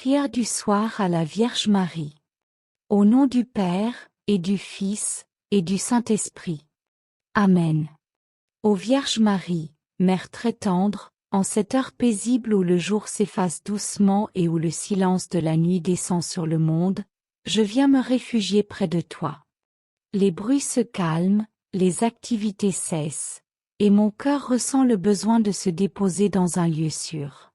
Prière du soir à la Vierge Marie. Au nom du Père, et du Fils, et du Saint-Esprit. Amen. Ô Vierge Marie, Mère très tendre, en cette heure paisible où le jour s'efface doucement et où le silence de la nuit descend sur le monde, je viens me réfugier près de toi. Les bruits se calment, les activités cessent, et mon cœur ressent le besoin de se déposer dans un lieu sûr.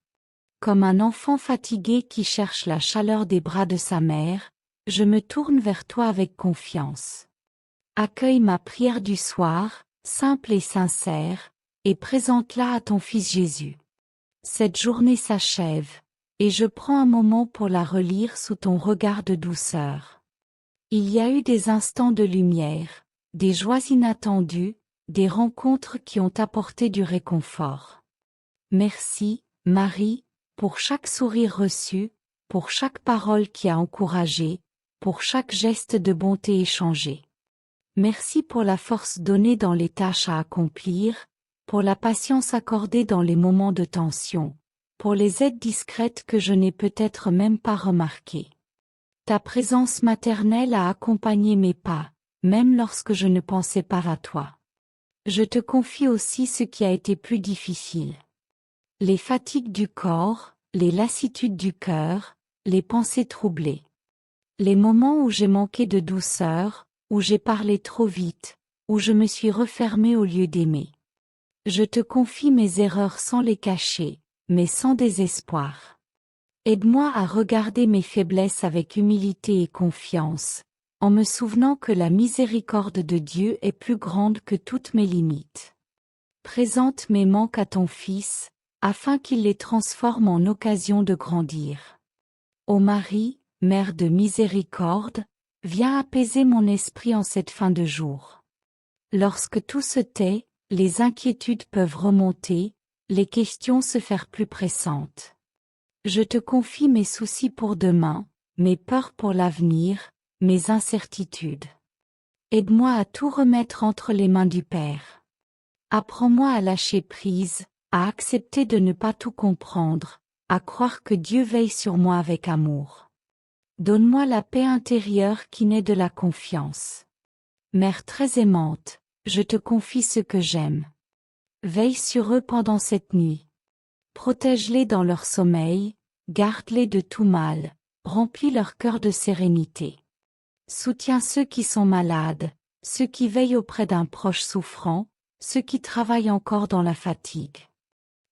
Comme un enfant fatigué qui cherche la chaleur des bras de sa mère, je me tourne vers toi avec confiance. Accueille ma prière du soir, simple et sincère, et présente-la à ton Fils Jésus. Cette journée s'achève, et je prends un moment pour la relire sous ton regard de douceur. Il y a eu des instants de lumière, des joies inattendues, des rencontres qui ont apporté du réconfort. Merci, Marie, pour chaque sourire reçu, pour chaque parole qui a encouragé, pour chaque geste de bonté échangé. Merci pour la force donnée dans les tâches à accomplir, pour la patience accordée dans les moments de tension, pour les aides discrètes que je n'ai peut-être même pas remarquées. Ta présence maternelle a accompagné mes pas, même lorsque je ne pensais pas à toi. Je te confie aussi ce qui a été plus difficile. Les fatigues du corps, les lassitudes du cœur, les pensées troublées. Les moments où j'ai manqué de douceur, où j'ai parlé trop vite, où je me suis refermée au lieu d'aimer. Je te confie mes erreurs sans les cacher, mais sans désespoir. Aide-moi à regarder mes faiblesses avec humilité et confiance, en me souvenant que la miséricorde de Dieu est plus grande que toutes mes limites. Présente mes manques à ton Fils, afin qu'il les transforme en occasion de grandir. Ô Marie, Mère de miséricorde, viens apaiser mon esprit en cette fin de jour. Lorsque tout se tait, les inquiétudes peuvent remonter, les questions se faire plus pressantes. Je te confie mes soucis pour demain, mes peurs pour l'avenir, mes incertitudes. Aide-moi à tout remettre entre les mains du Père. Apprends-moi à lâcher prise, à accepter de ne pas tout comprendre, à croire que Dieu veille sur moi avec amour. Donne-moi la paix intérieure qui naît de la confiance. Mère très aimante, je te confie ceux que j'aime. Veille sur eux pendant cette nuit. Protège-les dans leur sommeil, garde-les de tout mal, remplis leur cœur de sérénité. Soutiens ceux qui sont malades, ceux qui veillent auprès d'un proche souffrant, ceux qui travaillent encore dans la fatigue.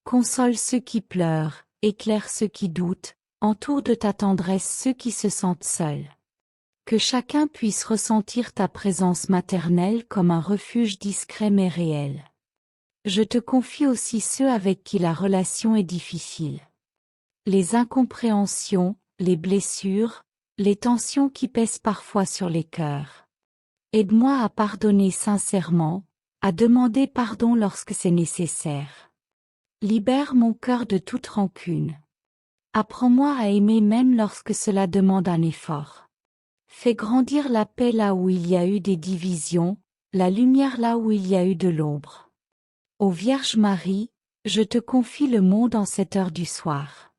Console ceux qui pleurent, éclaire ceux qui doutent, entoure de ta tendresse ceux qui se sentent seuls. Que chacun puisse ressentir ta présence maternelle comme un refuge discret mais réel. Je te confie aussi ceux avec qui la relation est difficile. Les incompréhensions, les blessures, les tensions qui pèsent parfois sur les cœurs. Aide-moi à pardonner sincèrement, à demander pardon lorsque c'est nécessaire. Libère mon cœur de toute rancune. Apprends-moi à aimer même lorsque cela demande un effort. Fais grandir la paix là où il y a eu des divisions, la lumière là où il y a eu de l'ombre. Ô Vierge Marie, je te confie le monde en cette heure du soir.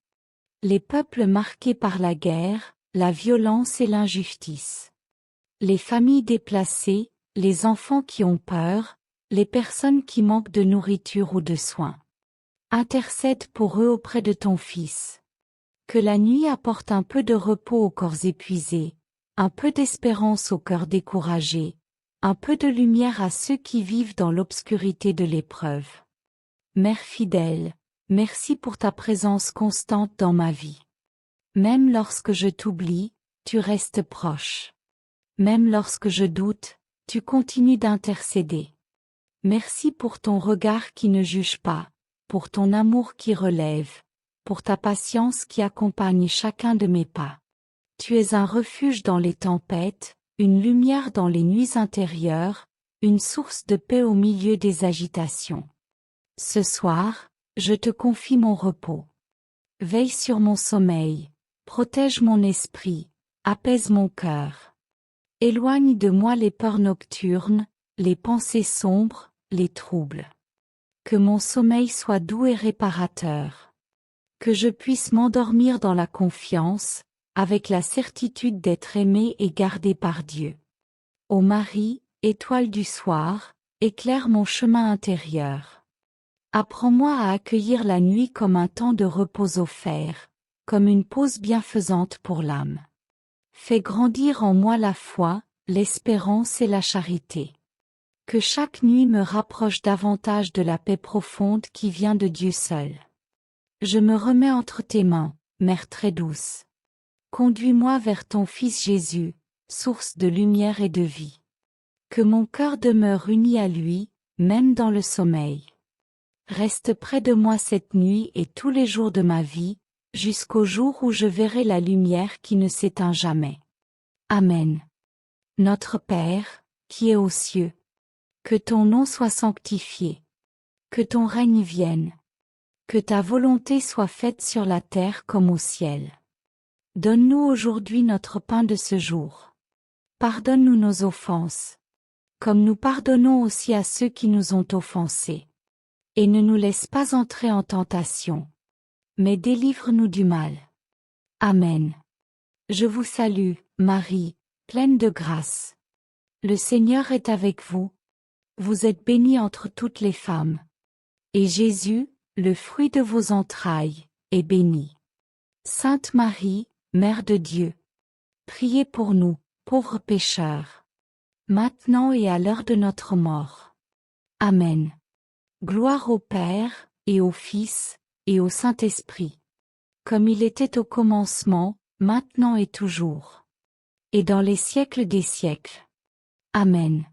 Les peuples marqués par la guerre, la violence et l'injustice. Les familles déplacées, les enfants qui ont peur, les personnes qui manquent de nourriture ou de soins. Intercède pour eux auprès de ton Fils. Que la nuit apporte un peu de repos aux corps épuisés, un peu d'espérance aux cœurs découragés, un peu de lumière à ceux qui vivent dans l'obscurité de l'épreuve. Mère fidèle, merci pour ta présence constante dans ma vie. Même lorsque je t'oublie, tu restes proche. Même lorsque je doute, tu continues d'intercéder. Merci pour ton regard qui ne juge pas, pour ton amour qui relève, pour ta patience qui accompagne chacun de mes pas. Tu es un refuge dans les tempêtes, une lumière dans les nuits intérieures, une source de paix au milieu des agitations. Ce soir, je te confie mon repos. Veille sur mon sommeil, protège mon esprit, apaise mon cœur. Éloigne de moi les peurs nocturnes, les pensées sombres, les troubles. Que mon sommeil soit doux et réparateur. Que je puisse m'endormir dans la confiance, avec la certitude d'être aimé et gardé par Dieu. Ô Marie, étoile du soir, éclaire mon chemin intérieur. Apprends-moi à accueillir la nuit comme un temps de repos offert, comme une pause bienfaisante pour l'âme. Fais grandir en moi la foi, l'espérance et la charité. Que chaque nuit me rapproche davantage de la paix profonde qui vient de Dieu seul. Je me remets entre tes mains, Mère très douce. Conduis-moi vers ton Fils Jésus, source de lumière et de vie. Que mon cœur demeure uni à lui, même dans le sommeil. Reste près de moi cette nuit et tous les jours de ma vie, jusqu'au jour où je verrai la lumière qui ne s'éteint jamais. Amen. Notre Père, qui es aux cieux, que ton nom soit sanctifié. Que ton règne vienne. Que ta volonté soit faite sur la terre comme au ciel. Donne-nous aujourd'hui notre pain de ce jour. Pardonne-nous nos offenses, comme nous pardonnons aussi à ceux qui nous ont offensés. Et ne nous laisse pas entrer en tentation, mais délivre-nous du mal. Amen. Je vous salue, Marie, pleine de grâce. Le Seigneur est avec vous. Vous êtes bénie entre toutes les femmes. Et Jésus, le fruit de vos entrailles, est béni. Sainte Marie, Mère de Dieu, priez pour nous, pauvres pécheurs, maintenant et à l'heure de notre mort. Amen. Gloire au Père, et au Fils, et au Saint-Esprit, comme il était au commencement, maintenant et toujours, et dans les siècles des siècles. Amen.